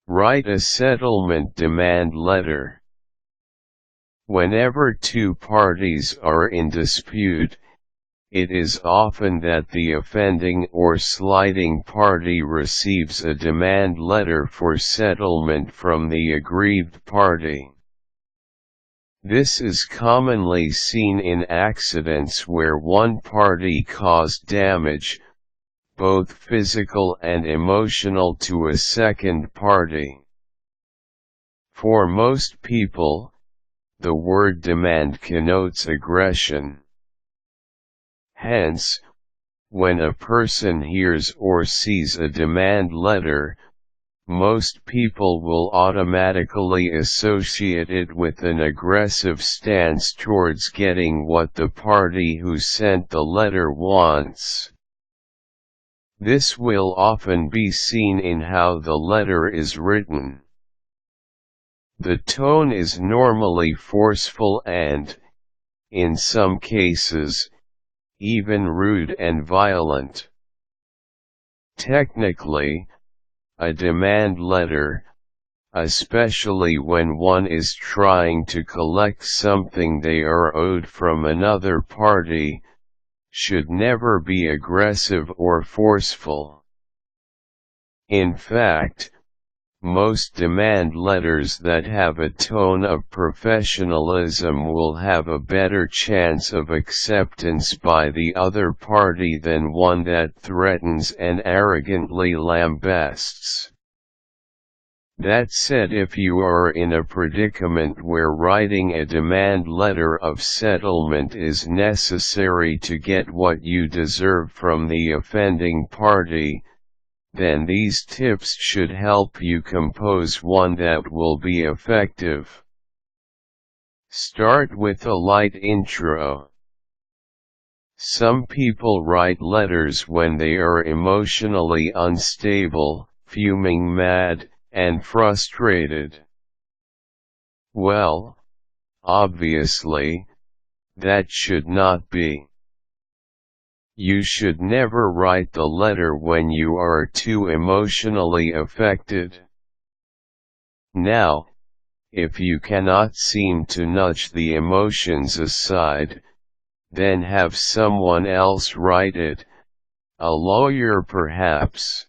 Write a settlement demand letter. Whenever two parties are in dispute, it is often that the offending or slighting party receives a demand letter for settlement from the aggrieved party. This is commonly seen in accidents where one party caused damage, both physical and emotional, to a second party. For most people, the word demand connotes aggression. Hence, when a person hears or sees a demand letter, most people will automatically associate it with an aggressive stance towards getting what the party who sent the letter wants. This will often be seen in how the letter is written. The tone is normally forceful and, in some cases, even rude and violent. Technically, a demand letter, especially when one is trying to collect something they are owed from another party, should never be aggressive or forceful. In fact, most demand letters that have a tone of professionalism will have a better chance of acceptance by the other party than one that threatens and arrogantly lambasts. That said, if you are in a predicament where writing a demand letter of settlement is necessary to get what you deserve from the offending party, then these tips should help you compose one that will be effective. Start with a light intro. Some people write letters when they are emotionally unstable, fuming mad, and frustrated. Well, obviously, that should not be. You should never write the letter when you are too emotionally affected. Now, if you cannot seem to nudge the emotions aside, then have someone else write it, a lawyer perhaps.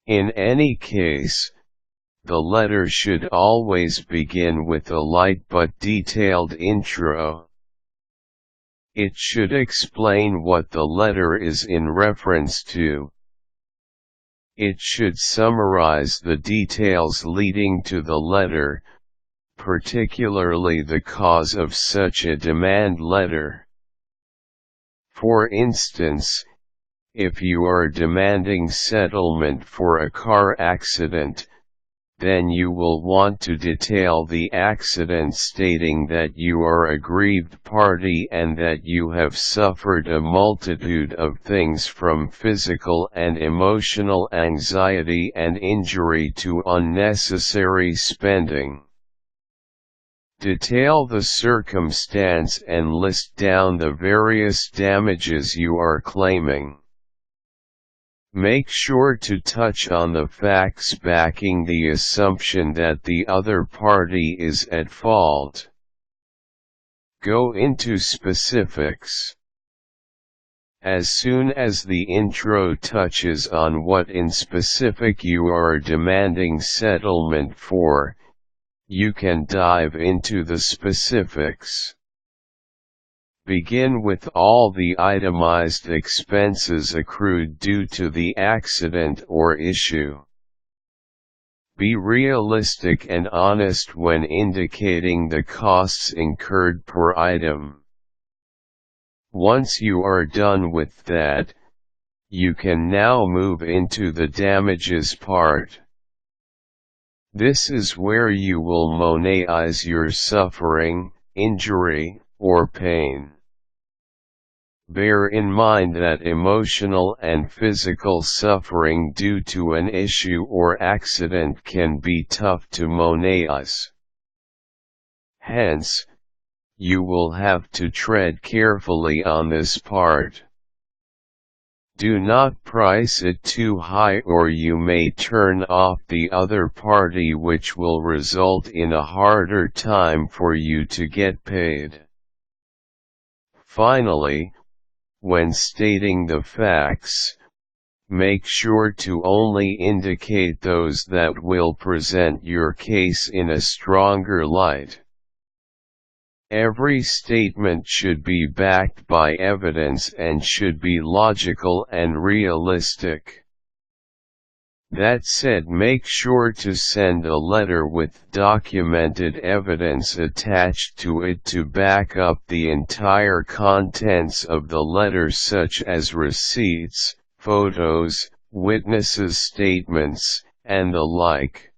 In any case, the letter should always begin with a light but detailed intro. It should explain what the letter is in reference to. It should summarize the details leading to the letter, particularly the cause of such a demand letter. For instance, if you are demanding settlement for a car accident, then you will want to detail the accident, stating that you are a aggrieved party and that you have suffered a multitude of things from physical and emotional anxiety and injury to unnecessary spending. Detail the circumstance and list down the various damages you are claiming. Make sure to touch on the facts backing the assumption that the other party is at fault. Go into specifics. As soon as the intro touches on what in specific you are demanding settlement for, you can dive into the specifics. Begin with all the itemized expenses accrued due to the accident or issue. Be realistic and honest when indicating the costs incurred per item. Once you are done with that, you can now move into the damages part. This is where you will monetize your suffering, injury, or pain. Bear in mind that emotional and physical suffering due to an issue or accident can be tough to monetize. Hence, you will have to tread carefully on this part. Do not price it too high or you may turn off the other party, which will result in a harder time for you to get paid. Finally, when stating the facts, make sure to only indicate those that will present your case in a stronger light. Every statement should be backed by evidence and should be logical and realistic. That said, make sure to send a letter with documented evidence attached to it to back up the entire contents of the letter, such as receipts, photos, witnesses' statements, and the like.